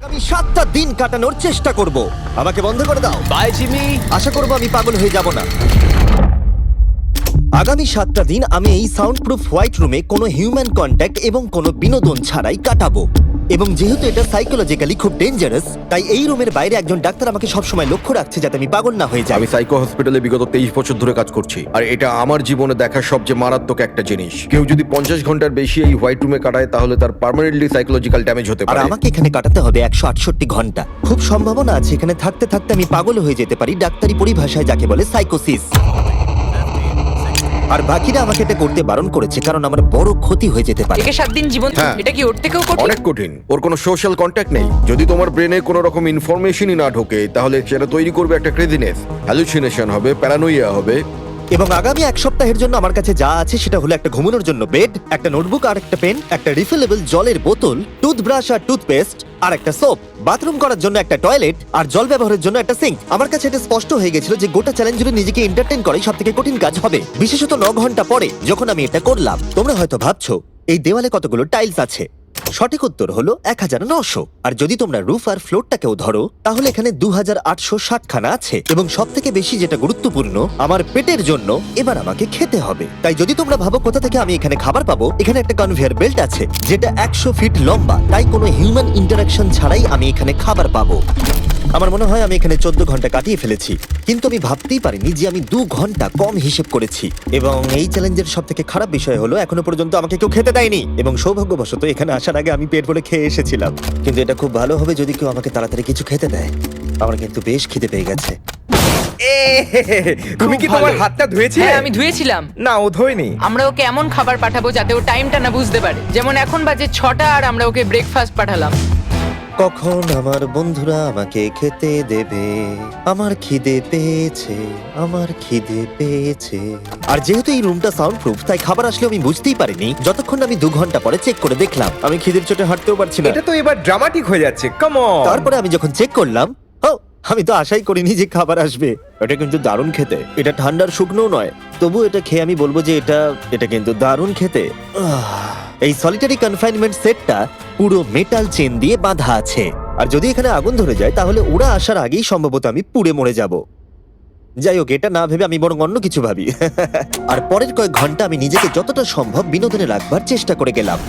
আমি 7টা দিন কাটানোর চেষ্টা করব। আমাকে বন্ধ করে দাও। Bye Jimmy. আশা করব আমি পাগল হয়ে যাব না। আগামী 7টা দিন আমি এই সাউন্ড প্রুফ হোয়াইট রুমে কোনো হিউম্যান কন্ট্যাক্ট এবং কোনো বিনোদন ছাড়াই কাটাবো। এবং যেহেতু এটা সাইকোলজিক্যালি খুব ডেঞ্জারাস, তাই এই রুমের বাইরে একজন ডাক্তার আমাকে সবসময় লক্ষ্য রাখছে যাতে আমি পাগল না হয়ে যাই। আমি সাইকো হসপিটালে বিগত 23 বছর ধরে কাজ করছি, আর এটা আমার জীবনে দেখা সবচেয়ে মারাত্মক একটা জিনিস। কেউ যদি 50 ঘন্টার বেশি এই হোয়াইট রুমে কাটায় তাহলে তার পার্মানেন্টলি সাইকোলজিক্যাল ড্যামেজ হতে আর পারে। আমাকে এখানে কাটাতে হবে 168 ঘন্টা। খুব সম্ভাবনা আছে এখানে থাকতে থাকতে আমি পাগল হয়ে যেতে পারি, ডাক্তারি পরিভাষায় যাকে বলে সাইকোসিস। আর বাকিরা আমাকে এটা করতে বারণ করেছে কারণ আমার বড় ক্ষতি হয়ে যেতে পারে। একে 7 দিন জীবন, হ্যাঁ। এটা কি ওর থেকেও কঠিন? অনেক কঠিন। ওর কোনো সোশ্যাল কন্ট্যাক্ট নেই। যদি তোমার ব্রেনে কোনো রকম ইনফরমেশনই না ঢোকে তাহলে সেটা তৈরি করবে একটা ক্রেজিনেস, হ্যালুসিনেশন হবে, প্যারানোইয়া হবে। এবং আগামী 1 সপ্তাহের জন্য আমার কাছে যা আছে সেটা হলো একটা ঘুমানোর জন্য বেড, একটা নোটবুক আর একটা পেন, একটা রিফিলেবল জলের বোতল, টুথব্রাশ আর টুথপেস্ট আর একটা সোপ, বাথরুম করার জন্য একটা টয়লেট আর জল ব্যবহারের জন্য একটা সিঙ্ক। আমার কাছে এটা স্পষ্ট হয়ে গেছিল যে গোটা চ্যালেঞ্জ জুড়ে নিজেকে এন্টারটেইন করাই সবথেকে কঠিন কাজ হবে, বিশেষত 9 ঘন্টা পরে যখন আমি এটা করলাম। তোমরা হয়তো ভাবছো এই দেওয়ালে কতগুলো টাইলস আছে। সঠিক উত্তর হলো 1900। আর যদি তোমরা রুফ আর ফ্লোরটাকেও ধরো তাহলে এখানে 2860 খানা আছে। এবং সব থেকে বেশি যেটা গুরুত্বপূর্ণ, আমার পেটের জন্য এবার আমাকে খেতে হবে। তাই যদি তোমরা ভাবো কোথা থেকে আমি এখানে খাবার পাবো, এখানে একটা কনভেয়ার বেল্ট আছে যেটা 100 ফিট লম্বা, তাই কোনো হিউম্যান ইন্টারাকশন ছাড়াই আমি এখানে খাবার পাবো। আমার মনে হয় আমি এখানে 14 ঘন্টা কাটিয়ে ফেলেছি, কিন্তু আমি ভাবতেই পারিনি যে আমি 2 ঘন্টা কম হিসেব করেছি। এবং এই চ্যালেঞ্জের সব থেকে খারাপ বিষয় হলো এখনো পর্যন্ত আমাকে কেউ খেতে দেয়নি। এবং সৌভাগ্যবশত এখানে আসার আগে আমি পেট ভরে খেয়ে এসেছিলাম। কিন্তু এটা খুব ভালো হবে যদি কেউ আমাকে তাড়াতাড়ি কিছু খেতে দেয়। আমার কিন্তু বেশ খিদে পেয়ে গেছে। তুমি কি তোমার হাতটা ধুয়েছিলে? হ্যাঁ, আমি ধুয়েছিলাম। না, ও ধোয়নি। আমরা ওকে এমন খাবার পাঠাবো যাতে ও টাইমটা না বুঝতে পারে। যেমন এখন বাজে 6টা আর আমরা ওকে ব্রেকফাস্ট পাঠালাম। কখন আমার বন্ধুরা আমাকে খেতে দেবে? আমার খিদে পেয়েছে, আমার খিদে পেয়েছে। আর যেহেতু এই রুমটা সাউন্ড প্রুফ, তাই খাবার আসলে আমি বুঝতেই পারিনি যতক্ষণ আমি 2 ঘন্টা পরে চেক করে দেখলাম। আমি খিদের চোটে হাঁটতেও পারছি না। এটা তো এবার ড্রামাটিক হয়ে যাচ্ছে। Come on. তারপরে আমি যখন চেক করলাম, আমি তো আশাই করিনি যে খাবার আসবে। এটা কিন্তু দারুণ খেতে। এটা ঠান্ডার শুকনো নয়, তবু এটা খেয়ে আমি বলবো যে এটা কিন্তু দারুণ খেতে। এই সলিটারি কনফাইনমেন্ট সেটটা পুরো মেটাল চেন দিয়ে বাঁধা আছে, আর যদি এখানে আগুন ধরে যায় তাহলে ওরা আসার আগেই সম্ভবত আমি পুড়ে মরে যাব। যাই হোক, এটা না ভেবে আমি বরং অন্য কিছু ভাবি। আর পরের কয়েক ঘন্টা আমি নিজেকে যতটা সম্ভব বিনোদনে রাখবার চেষ্টা করে গেলাম।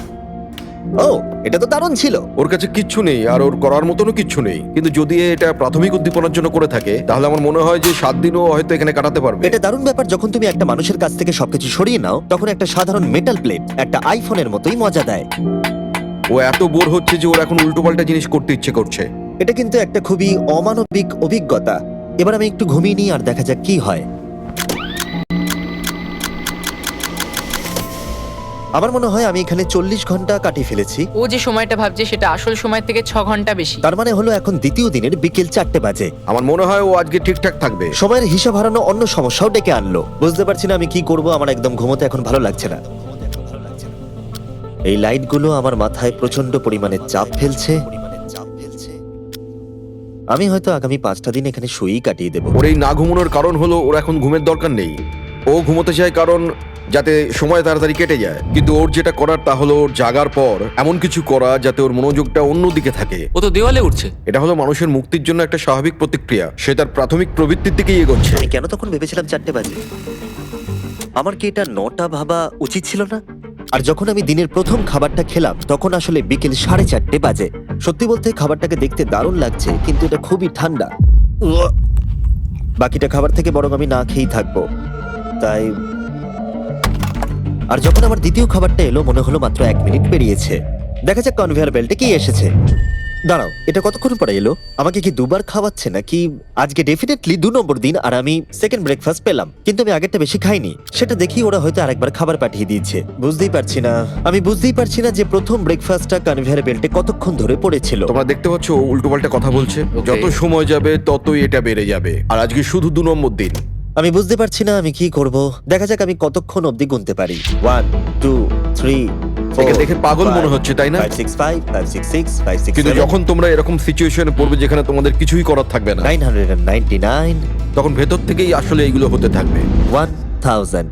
এটা তো দারুণ ছিল। ওর কাছে কিচ্ছু নেই আর ওর করার মতনও কিচ্ছু নেই, কিন্তু যদি এটা প্রাথমিক উদ্দীপনার জন্য করে থাকে তাহলে আমার মনে হয় যে 7 দিনও হয়তো এখানে কাটাতে পারবে। এটা দারুণ ব্যাপার, যখন তুমি একটা মানুষের কাছ থেকে সবকিছু সরিয়ে নাও তখন একটা সাধারণ মেটাল প্লেট একটা আইফোনের মতোই মজা দেয়। ও এত বোর হচ্ছে যে ওর এখন উল্টোপাল্টা জিনিস করতে ইচ্ছে করছে। এটা কিন্তু একটা খুবই অমানবিক অভিজ্ঞতা। এবার আমি একটু ঘুমিয়ে নিই আর দেখা যাক কি হয়। আমার মনে হয় আমি এখানে 40 ঘন্টা কাটিয়ে ফেলেছি। ও যে সময়টা ভাবছে সেটা আসল সময়ের থেকে 6 ঘন্টা বেশি। তার মানে হলো এখন দ্বিতীয় দিনের বিকেল 4টে বাজে। আমার মনে হয় ও আজকে ঠিকঠাক থাকবে। সময়ের হিসাব হারানো অন্য সমস্যাও ডেকে আনলো। বুঝতে পারছি না আমি কি করব। আমার একদম ঘুমোতে এখন ভালো লাগছে না। এই লাইটগুলো আমার মাথায় প্রচন্ড পরিমাণে চাপ ফেলছে। আমি হয়তো আগামী 5টা দিন এখানে শুয়েই কাটিয়ে দেবো। ওর এই না ঘুমানোর কারণ হলো ওর এখন ঘুমের দরকার নেই। ও ঘুমোতে চায় কারণ যাতে সময় তাড়াতাড়ি কেটে যায়, কিন্তু ওর যেটা করার তা হলো ওর জাগার পর এমন কিছু করা যাতে ওর মনোযোগটা অন্যদিকে থাকে। ও তো দেওয়ালে উঠছে। এটা হলো মানুষের মুক্তির জন্য একটা স্বাভাবিক প্রতিক্রিয়া। সে তার প্রাথমিক প্রবৃত্তির দিকেই এগোচ্ছে। আমি কেন তখন ভেবেছিলাম 4টে বাজে? আমার কি এটা 9টা ভাবা উচিত ছিল না? আর যখন আমি দিনের প্রথম খাবারটা খেলাম তখন আসলে বিকেল 4:30 বাজে। সত্যি বলতে খাবারটাকে দেখতে দারুণ লাগছে, কিন্তু এটা খুবই ঠান্ডা। বাকিটা খাবার থেকে বরং আমি না খেয়েই থাকবো। তাই আর যখন আমার দ্বিতীয় খাবারটা এলো মনে হলো মাত্র 1 মিনিট পেরিয়েছে। দেখা যাক কনভেয়ার বেল্টে কি এসেছে। দাঁড়াও, এটা কতক্ষণ পরে এলো? আমাকে কি দুবার খাওয়াচ্ছে নাকি? আজকে ডেফিনেটলি 2 নম্বর দিন আর আমি সেকেন্ড ব্রেকফাস্ট পেলাম, কিন্তু আমি আগেরটা বেশি খাইনি। সেটা দেখি ওরা হয়তো আরেকবার খাবার পাঠিয়ে দিয়েছে। বুঝতেই পারছি না যে প্রথম ব্রেকফাস্টটা কনভেয়ার বেল্টে কতক্ষণ ধরে পড়েছিল। তোমরা দেখতে পাচ্ছ ও উল্টোপাল্টা কথা বলছে। Okay. যত সময় যাবে ততই এটা বেড়ে যাবে, আর আজকে শুধু 2 নম্বর দিন। আমি বুঝতে পারছি না আমি কি করব। দেখা যাক আমি কতক্ষণ অবধি গুনতে পারি। 1 2 3 একে দেখে পাগল মনে হচ্ছে, তাই না? 5 6 5 5 6 6 5 6 কিন্তু যখন তোমরা এরকম সিচুয়েশনে পড়বে যেখানে তোমাদের কিছুই করার থাকবে না, 999 তখন ভেতর থেকেই আসলে এইগুলো হতে থাকবে। 1000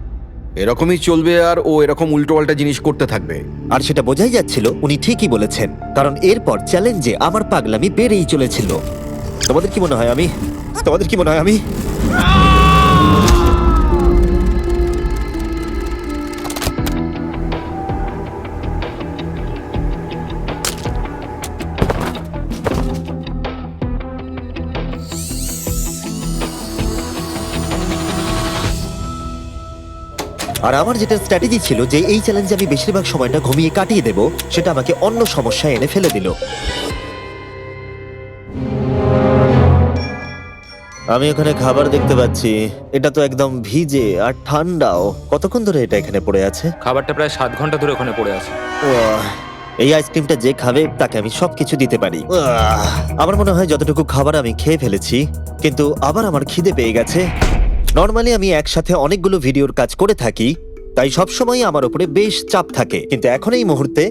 এরকমই চলবে আর ও এরকম উল্টোপাল্টা জিনিস করতে থাকবে। আর সেটা বোঝাই যাচ্ছিল উনি ঠিকই বলেছেন, কারণ এরপর চ্যালেঞ্জে আমার পাগলামি বেড়েই চলেছিল। তোমাদের কি মনে হয় আমি আর আমার যেটা স্ট্র্যাটেজি ছিল যে এই চ্যালেঞ্জে আমি বেশিরভাগ সময়টা ঘুমিয়ে কাটিয়ে দেব, সেটা আমাকে অন্য সমস্যায় এনে ফেলে দিল। আমি ওখানে খাবার দেখতে পাচ্ছি, এটা তো একদম ভিজে আর ঠান্ডাও। কতক্ষণ ধরে এটা এখানে পড়ে আছে? খাবারটা প্রায় 7 ঘন্টা ধরে ওখানে পড়ে আছে। উয়াহ, এই আইসক্রিমটা যে খাবে তাকে আমি সবকিছু দিতে পারি। উয়াহ, আমার মনে হয় যতটুকু খাবার আমি খেয়ে ফেলেছি, কিন্তু আবার আমার খিদে পেয়ে গেছে। নর্মালি আমি একসাথে অনেকগুলো ভিডিওর কাজ করে থাকি, তাই সবসময় আমার উপরে বেশ চাপ থাকে, কিন্তু এখন এই মুহূর্তে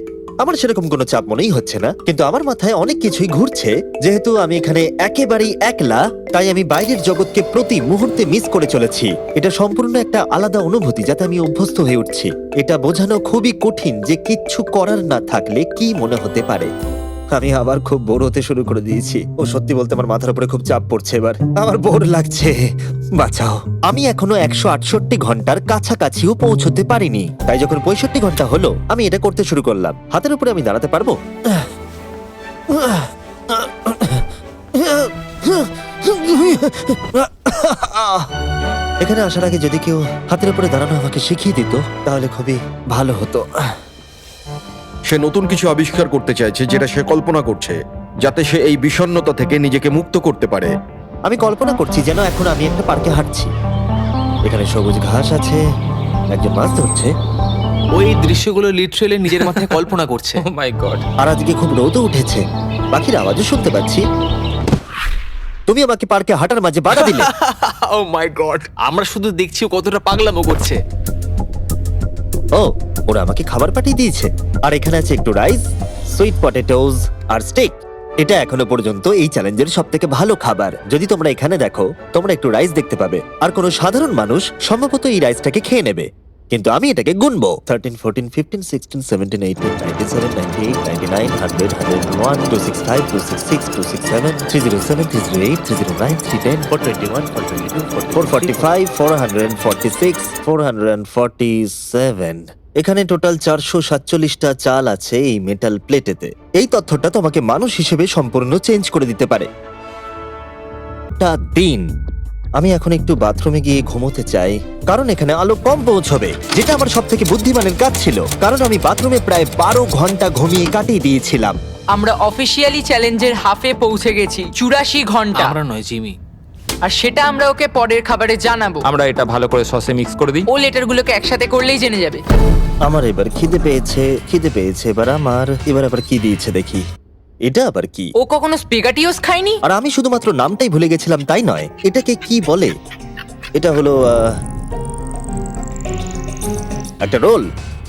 আমার সেরকম কোনো চাপ মনেই হচ্ছে না। কিন্তু আমার মাথায় অনেক কিছুই ঘুরছে। যেহেতু আমি এখানে একেবারেই একলা, তাই আমি বাইরের জগৎকে প্রতি মুহূর্তে মিস করে চলেছি। এটা সম্পূর্ণ একটা আলাদা অনুভূতি যাতে আমি অভ্যস্ত হয়ে উঠছি। এটা বোঝানো খুবই কঠিন যে কিচ্ছু করার না থাকলে কি মনে হতে পারে। আমি আবার খুব বোর হতে শুরু করে দিয়েছি। ও সত্যি বলতে আমার মাথার উপরে খুব চাপ পড়ছে এবার। আমার বোর লাগছে, বাঁচাও। আমি এখনো 168 ঘন্টার কাছাকাছিও পৌঁছতে পারিনি, তাই যখন 65 ঘন্টা হলো আমি এটা করতে শুরু করলাম। হাতের উপরে আমি দাঁড়াতে পারবো? এখানে আসার আগে যদি কেউ হাতের উপরে দাঁড়ানো আমাকে শিখিয়ে দিত তাহলে খুবই ভালো হতো। সে নতুন কিছু আবিষ্কার করতে চাইছে যেটা সে কল্পনা করছে, যাতে সে এই বিষণ্ণতা থেকে নিজেকে মুক্ত করতে পারে। আমি কল্পনা করছি যেন এখন আমি একটা পার্কে হাঁটছি, এখানে সবুজ ঘাস আছে, একজন মাছ ধরছে, ওই দৃশ্যগুলো লিটারালি নিজের মাথায় কল্পনা করছে। ও মাই গড। আর আজকে খুব রোদও উঠেছে, পাখির আওয়াজও শুনতে পাচ্ছি। তুমি আমাকে পার্কে হাঁটার মাঝে বাধা দিলে। ও মাই গড, আমরা শুধু দেখছি ও কতটা পাগলামো করছে। ও, ওরা আমাকে খাবার পাঠিয়ে দিয়েছে। আর এখানে আছে একটু রাইস, সুইট পটেটোজ আর স্টেক। এটা এখনো পর্যন্ত এই চ্যালেঞ্জের সবথেকে ভালো খাবার। যদি তোমরা এখানে দেখো, তোমরা একটু রাইস দেখতে পাবে। আর কোনো সাধারণ মানুষ সম্ভবত এই রাইসটাকে খেয়ে নেবে, কিন্তু আমি এটাকে গুনবো। 13, 14, 15, 16, 17, 18, 97, 98, 99, 100, 101, 265, 266, 267, 307, 308, 309, 310, 421, 422, 445, 446, 447। এখানে টোটাল 447টা চাল আছে এই মেটাল প্লেটেতে। এই তথ্যটা তোমাকে মানুষ হিসেবে সম্পূর্ণ চেঞ্জ করে দিতে পারে। দিন আমি এখন একটু বাথরুমে গিয়ে ঘুমোতে চাই, কারণ এখানে আলো কম পৌঁছবে, যেটা আমার সব থেকে বুদ্ধিমানের কাজ ছিল, কারণ আমি বাথরুমে প্রায় 12 ঘন্টা ঘুমিয়ে কাটিয়ে দিয়েছিলাম। আমরা অফিসিয়ালি চ্যালেঞ্জের হাফে পৌঁছে গেছি, 84 ঘন্টা। আমরা নয় জিমি। আর সেটা আমরা ওকে পরের খাবারে জানাবো। আমরা এটা ভালো করে সসে মিক্স করে দিই। ও লেটারগুলোকে একসাথে করলেই জেনে যাবে। আমার এবার খিদে পেয়েছে এবার আবার কি দিয়েছে দেখি। এটা আবার কি? ও কখনো স্পেগাটিওস খায়নি। আর আমি শুধুমাত্র নামটাই ভুলে গেছিলাম তাই নয়, এটাকে কি বলে? এটা হলো একটা রোল,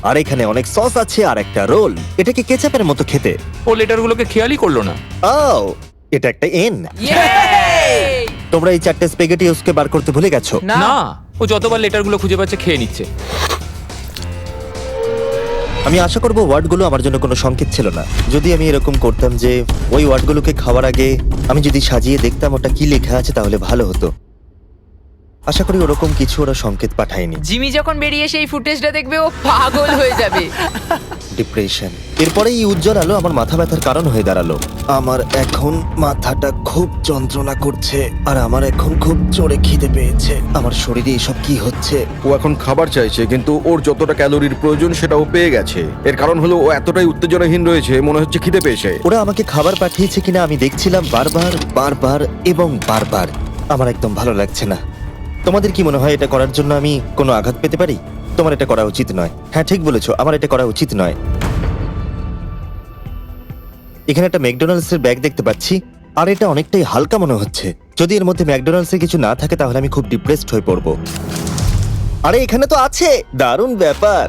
আর এখানে অনেক সস আছে আর একটা রোল। এটাকে কেচাপের মতো খেতে। ও লেটারগুলোকে খেয়ালই করলো না। ও, এটা একটা এন। Yay! তোমরা এই 4টে স্পেগেটিওসকে বার করতে ভুলে গেছো। না। না, ও যতবার লেটারগুলো খুঁজে পাচ্ছে খেয়ে নিচ্ছে। আমি আশা করবো ওয়ার্ডগুলো আমার জন্য কোনো সংকেত ছিল না। যদি আমি এরকম করতাম যে ওই ওয়ার্ডগুলোকে খাওয়ার আগে আমি যদি সাজিয়ে দেখতাম ওটা কি লেখা আছে তাহলে ভালো হতো। আশা করি ওরকম কিছু ওরা সংকেত পাঠায়নি। জিমি যখন বেরিয়ে সেই ফুটেজটা দেখবে ও পাগল হয়ে যাবে। ডিপ্রেশন। এরপরে এই উজ্জ্বল আলো আমার মাথা ব্যথার কারণ হয়ে দাঁড়ালো। আমার এখন মাথাটা খুব যন্ত্রণা করছে, আর আমার এখন খুব জোরে খিদে পেয়েছে। আমার শরীরে এসব কি হচ্ছে? ও এখন খাবার চাইছে, কিন্তু ওর যতটা ক্যালোরির প্রয়োজন সেটা ও পেয়ে গেছে। এর কারণ হলো ও এতটাই উত্তেজনাহীন রয়েছে, মনে হচ্ছে খিদে পেয়েছে। ওরা আমাকে খাবার পাঠিয়েছে কিনা আমি দেখছিলাম বারবার এবং বারবার। আমার একদম ভালো লাগছে না। তোমাদের কি মনে হয় এটা করার জন্য আমি কোনো আঘাত পেতে পারি? তোমার এটা করা উচিত নয়। হ্যাঁ, ঠিক বলেছো, আমার এটা করা উচিত নয়। এখানে একটা ম্যাকডোনাল্ডস এর ব্যাগ দেখতে পাচ্ছি, আর এটা অনেকটাই হালকা মনে হচ্ছে। যদি এর মধ্যে ম্যাকডোনাল্ডস এর কিছু না থাকে তাহলে আমি খুব ডিপ্রেসড হয়ে পড়বো। আরে এখানে তো আছে, দারুণ ব্যাপার।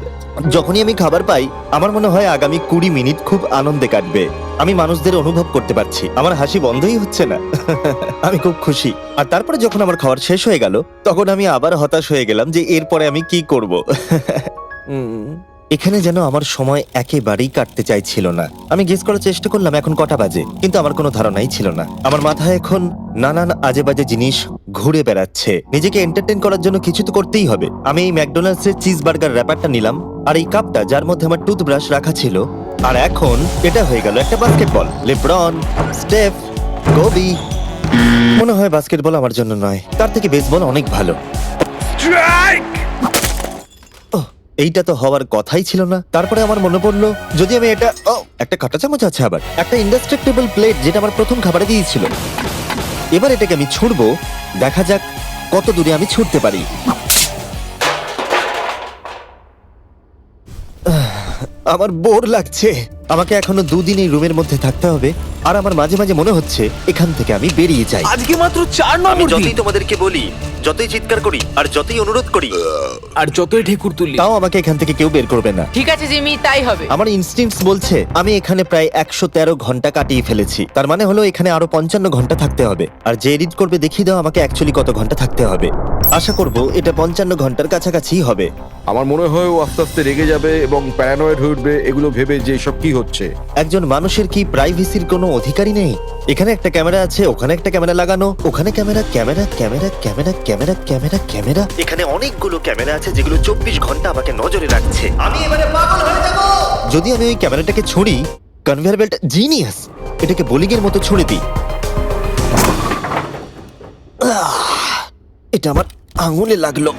যখনই আমি খাবার পাই আমার মনে হয় আগামী 20 মিনিট খুব আনন্দে কাটবে। আমি মানুষদের অনুভব করতে পারছি, আমার হাসি বন্ধই হচ্ছে না। আমি খুব খুশি। আর তারপরে যখন আমার খাবার শেষ হয়ে গেল তখন আমি আবার হতাশ হয়ে গেলাম যে এরপরে আমি কি করব। এখানে যেন আমার সময় একেবারেই কাটতে চাইছিল না। আমি গেস করার চেষ্টা করলাম এখন কটা বাজে, কিন্তু আমার কোনো ধারণাই ছিল না। আমার মাথায় এখন নানান আজে বাজে জিনিস ঘুরে বেড়াচ্ছে। নিজেকে এন্টারটেইন করার জন্য কিছু তো করতেই হবে। আমি এই ম্যাকডোনাল্ডস এর চিজ বার্গার র্যাপারটা নিলাম, আর এই কাপটা যার মধ্যে আমার টুথব্রাশ রাখা ছিল। আর এখন এটা হয়ে গেল একটা বাস্কেটবল। LeBron, স্টেফ, Covey. মনে হয় বাস্কেটবল আমার জন্য নয়, তার থেকে বেসবল অনেক ভালো। স্ট্রাইক! ওহ, এইটা তো হওয়ার কথাই ছিল না। তারপরে আমার মনে পড়লো যদি আমি এটা একটা কাঁটা চামচ আছে, আবার একটা ইনডেস্ট্রাক্টেবল প্লেট যেটা আমার প্রথম খাবারে দিয়েছিল। এবার এটাকে আমি ছুঁড়বো, দেখা যাক কত দূরে আমি ছুটতে পারি। আমার বোর লাগছে। আমাকে এখনো 2 দিন এই রুমের মধ্যে থাকতে হবে, আর আমার মাঝে মাঝে মনে হচ্ছে এখান থেকে আমি বেরিয়ে যাই। আজকে মাত্র 4 আমি নম্বর দিন যতই তোমাদেরকে বলি, যতই চিৎকার করি, আর যতই অনুরোধ করি, আর যতই ঢেকুর তুলি তাও আমাকে এখান থেকে কেউ বের করবে না। ঠিক আছে জিমি, তাই হবে। আমার ইনস্টিংক্টস বলছে আমি এখানে প্রায় 113 ঘন্টা কাটিয়ে ফেলেছি। তার মানে হলো এখানে আরো 55 ঘন্টা থাকতে হবে। আর যে এডিট করবে দেখিয়ে দাও আমাকে অ্যাকচুয়ালি কত ঘন্টা থাকতে হবে। আশা করব এটা 55 ঘন্টার কাছাকাছি হবে। আমার মনে হয় ও আস্তে আস্তে রেগে যাবে এবং প্যারানয়েড হয়ে উঠবে এগুলো ভেবে যে সব কি হচ্ছে। একজন মানুষের কি প্রাইভেসির কোনো অধিকারই নেই? এখানে একটা ক্যামেরা আছে, ওখানে একটা ক্যামেরা লাগানো, ওখানে camera camera camera camera camera camera camera. এখানে অনেকগুলো ক্যামেরা আছে যেগুলো 24 ঘন্টা আমাকে নজরে রাখছে। আমি এবারে পাগল হয়ে যাব। যদি আমি ওই ক্যামেরাটাকে ছুঁড়ি, কনভেয়ার বেল্ট জিনিয়াস, এটাকে বোলিং এর মতো ছুঁড়ে দিই। এটা আমার আঙুলে লাগলো।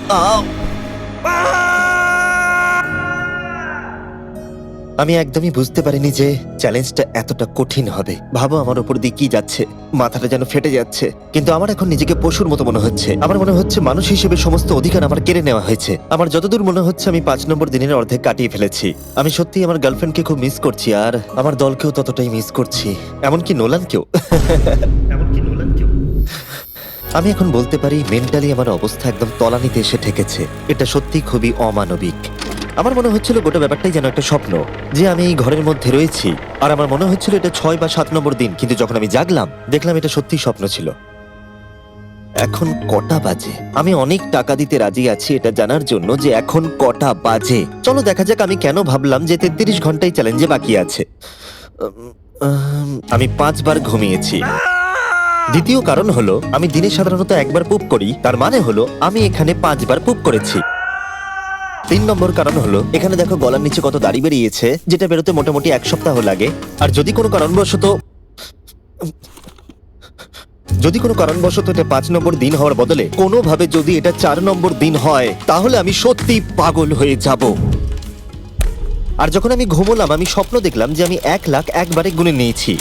আমি একদমই বুঝতে পারিনি যে চ্যালেঞ্জটা এতটা কঠিন হবে। ভাবো আমার উপর দিয়ে কি যাচ্ছে, মাথাটা যেন ফেটে যাচ্ছে। কিন্তু আমার এখন নিজেকে পশুর মতো মনে হচ্ছে। আমার মনে হচ্ছে মানুষ হিসেবে সমস্ত অধিকার আমার কেড়ে নেওয়া হয়েছে। আমার যতদূর মনে হচ্ছে আমি 5 নম্বর দিনের অর্ধেক কাটিয়ে ফেলেছি। আমি সত্যি আমার গার্লফ্রেন্ডকে খুব মিস করছি, আর আমার দলকেও ততটাই মিস করছি, এমনকি নোলানকেও। আমি এখন বলতে পারি মেন্টালি আমার অবস্থা একদম তলানিতে এসে ঠেকেছে। এটা সত্যি খুবই অমানবিক। আমার মনে হচ্ছিল গোটা ব্যাপারটাই যেন একটা স্বপ্ন, যে আমি এই ঘরের মধ্যে রয়েছি। আর আমার মনে হচ্ছিল এটা 6 বা 7 নম্বর দিন, কিন্তু যখন আমি জাগলাম দেখলাম এটা সত্যি স্বপ্ন ছিল। এখন কটা বাজে? আমি অনেক টাকা দিতে রাজি আছি এটা জানার জন্য যে এখন কটা বাজে। চলো দেখা যাক আমি কেন ভাবলাম যে 33 ঘন্টাই চ্যালেঞ্জে বাকি আছে। আমি 5 বার ঘুমিয়েছি। দ্বিতীয় কারণ হলো আমি দিনে সাধারণত একবার পুপ করি, তার মানে হলো আমি এখানে 5 বার পুপ করেছি। 3 নম্বর কারণ হলো এখানে দেখো গলার নিচে কত দাড়ি বেরিয়েছে, যেটা বেরোতে মোটামুটি 1 সপ্তাহ লাগে। আর যদি কোনো কারণবশত এটা 5 নম্বর দিন হওয়ার বদলে কোনোভাবে যদি এটা 4 নম্বর দিন হয়, তাহলে আমি সত্যি পাগল হয়ে যাব। আর যখন আমি ঘুমোলাম আমি স্বপ্ন দেখলাম যে আমি 1 লাখ একবারে গুনে নিয়েছি।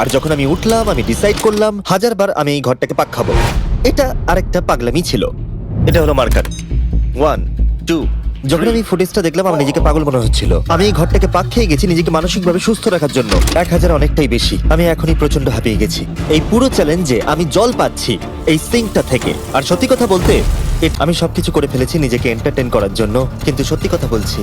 আর যখন আমি উঠলাম আমি ডিসাইড করলাম 1000 বার আমি এই ঘরটাকে পাক খাবো। এটা আরেকটা পাগলামি ছিল। এটা হলো মার্কার 1 2। যখন আমি ফুটেজটা দেখলাম আমার নিজেকে পাগল মনে হচ্ছিল। আমি এই ঘরটাকে পাক খেয়ে গেছি নিজেকে মানসিকভাবে সুস্থ রাখার জন্য। 1000 অনেকটাই বেশি। আমি এখনই প্রচন্ড হাঁপিয়ে গেছি। এই পুরো চ্যালেঞ্জে আমি জল পাচ্ছি এই সিঙ্কটা থেকে। আর সত্যি কথা বলতে আমি সবকিছু করে ফেলেছি নিজেকে এন্টারটেইন করার জন্য, কিন্তু সত্যি কথা বলছি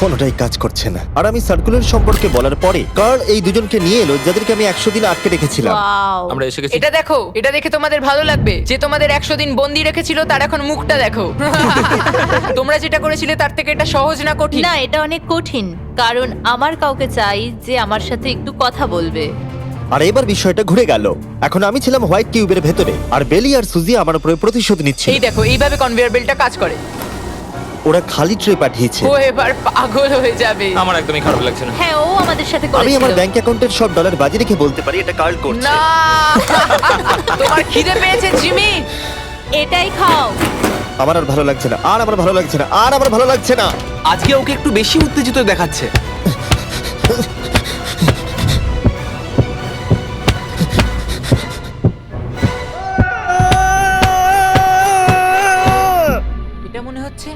কোনোটাই কাজ করছে না। আর আমি সার্কুলার সম্পর্কে বলার পরে কার্ল এই দুজনকে নিয়ে এলো যাদেরকে আমি 100 দিন আটকে রেখেছিলাম। ওয়াও আমরা এসে গেছি। এটা দেখো, এটা দেখে তোমাদের ভালো লাগবে। যে তোমাদের 100 দিন বন্দি রেখেছিল তার এখন মুখটা দেখো। তোমরা যেটা করেছিলে তার থেকে এটা সহজ না কঠিন? না, এটা অনেক কঠিন, কারণ আমার কাউকে চাই যে আমার সাথে একটু কথা বলবে। আর এবার বিষয়টা ঘুরে গেল। এখন আমি ছিলাম হোয়াইট কিউবের ভেতরে, আর বেলি আর সুজি আমার উপরে প্রতিশোধ নিচ্ছে। এই দেখো, এইভাবে কনভেয়ার বেল্টটা কাজ করে। ওরা খালি ট্রে পাঠিয়েছে। ও এবার পাগল হয়ে যাবে। আমার একদমই খারাপ লাগছে না। হ্যাঁ, ও আমাদের সাথে আমি আমার করেছিল। ব্যাংক অ্যাকাউন্টের সব ডলার বাজি রেখে বলতে পারি এটা কার্ল করছে। না, তোমার খিদে পেয়েছে জিমি? এটাই খাও। আমার আর ভালো লাগছে না, আর আমার ভালো লাগছে না, আর আমার ভালো লাগছে না। আজকে ওকে একটু বেশি উত্তেজিত দেখাচ্ছে। এটা মনে হচ্ছে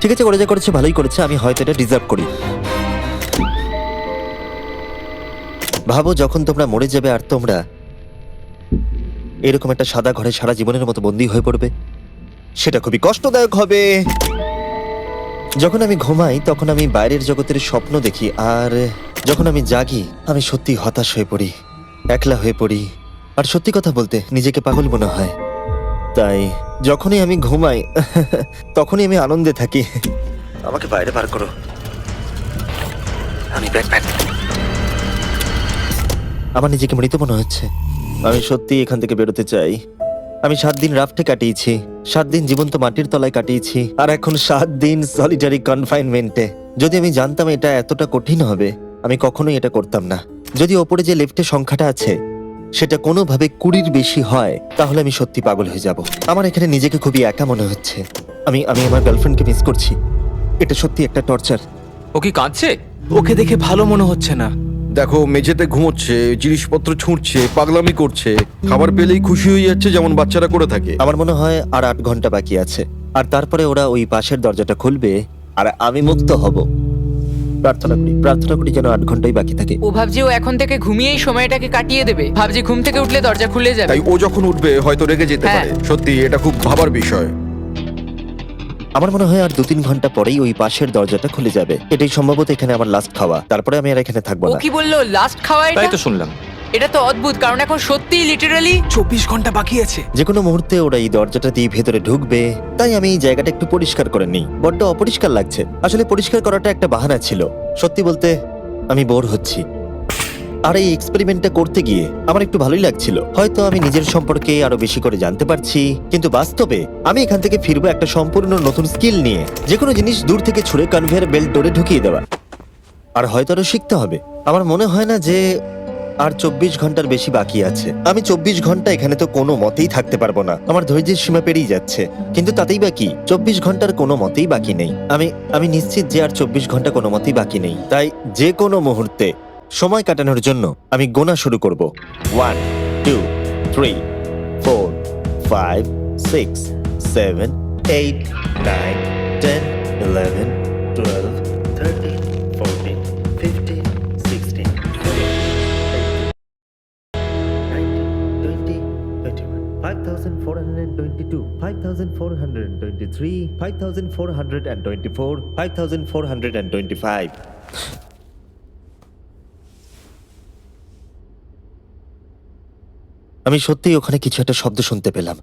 ঠিক আছে, করে যা করেছে ভালোই করেছে। আমি হয়তো এটা ডিজার্ভ করি। ভাবো যখন তোমরা মরে যাবে আর তোমরা এরকম একটা সাদা ঘরে সারা জীবনের মতো বন্দী হয়ে পড়বে। সেটা খুবই কষ্টদায়ক হবে। যখন আমি ঘুমাই তখন আমি বাইরের জগতের স্বপ্ন দেখি, আর যখন আমি জাগি আমি সত্যি হতাশ হয়ে পড়ি, একলা হয়ে পড়ি, আর সত্যি কথা বলতে নিজেকে পাগল মনে হয়। তাই যখনই আমি ঘুমাই তখনই আমি আনন্দে থাকি। আমাকে বাইরে বার করো, আমি ব্যাকপ্যাক। আমার নিজেকে মৃত মনে হচ্ছে। আমি সত্যি এখান থেকে বেরোতে চাই। আমি 7 দিন রাফটে কাটিয়েছি, 7 দিন জীবন্ত মাটির তলায় কাটিয়েছি, আর এখন 7 দিন সলিটারি কনফাইনমেন্টে। যদি আমি জানতাম এটা এতটা কঠিন হবে, আমি কখনোই এটা করতাম না। যদি ওপরে যে লেফটের সংখ্যাটা আছে সেটা কোনোভাবে 20-র বেশি হয়, তাহলে আমি সত্যি পাগল হয়ে যাব। আমার এখানে নিজেকে খুবই একা মনে হচ্ছে। আমি আমার গার্লফ্রেন্ডকে মিস করছি। এটা সত্যি একটা টর্চার। ও কি কাঁদছে? ওকে দেখে ভালো মনে হচ্ছে না। দেখো, মেঝেতে ঘুমোচ্ছে, জিনিসপত্র ছুঁড়ছে, পাগলামি করছে, খাবার পেলেই খুশি হয়ে যাচ্ছে যেমন বাচ্চারা করে থাকে। আমার মনে হয় আর 8 ঘন্টা বাকি আছে, আর তারপরে ওরা ওই পাশের দরজাটা খুলবে আর আমি মুক্ত হব। প্রার্থনা করি যেন 8 ঘন্টাই বাকি থাকে। ও ভাবছে ও এখন থেকে ঘুমিয়েই সময়টাকে কাটিয়ে দেবে, ভাবছে ঘুম থেকে উঠলে দরজা খুলে যাবে। তাই ও যখন উঠবে হয়তো রেগে যেতে হ্যাঁ। পারে। সত্যি এটা খুব ভাবার বিষয়। আমার মনে হয় আর 2-3 ঘন্টা পরেই ওই পাশের দরজাটা খুলে যাবে। এটাই সম্ভবত এখানে আমার লাস্ট খাওয়া, তারপরে আমি আর এখানে থাকবো ও না। কি বললো লাস্ট খাওয়া? তাই এটা তো শুনলাম। এটা তো অদ্ভুত, কারণ এখন সত্যি লিটারালি 24 ঘন্টা বাকি আছে। যে কোনো মুহূর্তে ওরা এই দরজাটা দিয়ে ভেতরে ঢুকবে, তাই আমি এই জায়গাটা একটু পরিষ্কার করে নিই। বড্ড অপরিষ্কার লাগছে। আসলে পরিষ্কার করাটা একটা বাহানা ছিল। সত্যি বলতে আমি বোর হচ্ছি, আর এই এক্সপেরিমেন্টটা করতে গিয়ে আমার একটু ভালোই লাগছিল। হয়তো আমি নিজের সম্পর্কে আরো বেশি করে জানতে পারছি, কিন্তু বাস্তবে আমি এখান থেকে ফিরবো একটা সম্পূর্ণ নতুন স্কিল নিয়ে। যে কোনো জিনিস দূর থেকে ছুঁড়ে কনভেয়ার বেল্ট ডোরে ঢুকিয়ে দেওয়া, আর হয়তো আরো শিখতে হবে। আমার মনে হয় না যে আর 24 ঘন্টার বেশি বাকি আছে। আমি 24 ঘন্টা এখানে তো কোনো মতেই থাকতে পারবো না। আমার ধৈর্যের সীমা পেরিয়ে যাচ্ছে। কিন্তু তাতেই বাকি 24 ঘন্টার কোনো মতেই বাকি নেই। আমি নিশ্চিত যে আর 24 ঘন্টা কোনো মতেই বাকি নেই। তাই যে কোনো মুহূর্তে সময় কাটানোর জন্য আমি গোনা শুরু করব। 1 2 3 4 5 6 7 8 9 10 11 12 13 14 15 16 5,422, 5,423, 5,424, 5,425. আমি সত্যিই ওখানে কিছু একটা শব্দ শুনতে পেলাম।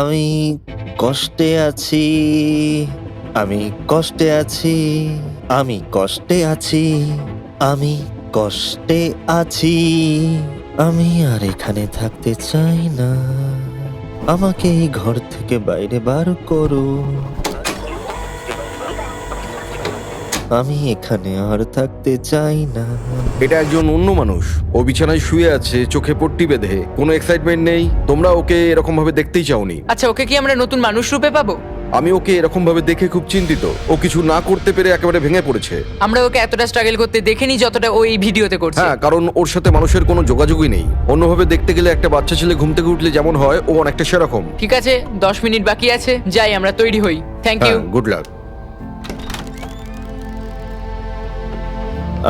আমি কষ্টে আছি, আমি কষ্টে আছি, আমি কষ্টে আছি, আমি কষ্টে আছি, আমি আর এখানে থাকতে চাই না। আমাকে এই ঘর থেকে বাইরে বার করো। আমি এখানে আর থাকতে চাই না। এটা একজন অন্য মানুষ। ও বিছানায় শুয়ে আছে, চোখে পট্টি বেঁধে, কোনো এক্সাইটমেন্ট নেই। তোমরা ওকে এরকম ভাবে দেখতেই চাওনি। আচ্ছা, ওকে কি আমরা নতুন মানুষ রূপে পাবো? আমি ওকে এরকম ভাবে দেখে খুব চিন্তিত। ও কিছু না করতে পেরে একেবারে ভেঙে পড়েছে। আমরা ওকে এতটা স্ট্রাগল করতে দেখিনি যতটা ও এই ভিডিওতে করছে। হ্যাঁ, কারণ ওর সাথে মানুষের কোনো যোগাযোগই নেই। অন্যভাবে দেখতে গেলে একটা বাচ্চা ছেলে ঘুম থেকে উঠলে যেমন হয়, ও অনেকটা সেরকম। ঠিক আছে, 10 মিনিট বাকি আছে, যাই আমরা তৈরি হই। Thank you. হ্যাঁ, গুড লাক।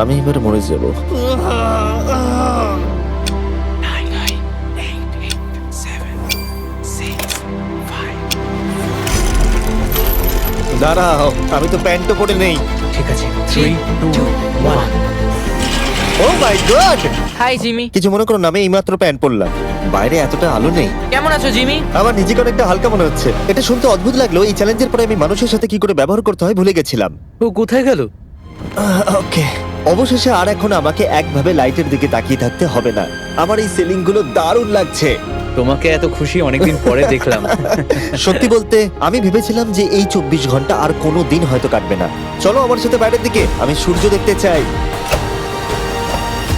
আমি এবার মরে যাব। দাঁড়াও, আমি তো প্যান্টও পরে নেই। ঠিক আছে, 3 2 1। ও মাই গড! Hi Jimmy. কিছু মনে করো না, আমি এইমাত্র প্যান্ট পরলাম। বাইরে এতটা আলো নেই। কেমন আছো জিমি? আমার নিজেকে অনেকটা হালকা মনে হচ্ছে। এটা শুনতে অদ্ভুত লাগলো। এই চ্যালেঞ্জের পরে আমি মানুষের সাথে কি করে ব্যবহার করতে হয় ভুলে গেছিলাম। ও কোথায় গেল? ওকে, অবশেষে আর এখন আমাকে একভাবে লাইটের দিকে তাকিয়ে থাকতে হবে না। আমার এই সিলিং গুলো দারুণ লাগছে। তোমাকে এত খুশি অনেকদিন পরে দেখলাম। সত্যি বলতে আমি ভেবেছিলাম যে এই 24 ঘন্টা আর কোনো দিন হয়তো কাটবে না। চলো আমার সাথে বাইরের দিকে, আমি সূর্য দেখতে চাই।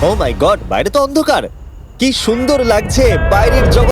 ও মাই গড, বাইরে তো অন্ধকার। কি সুন্দর লাগছে বাইরের জগৎ।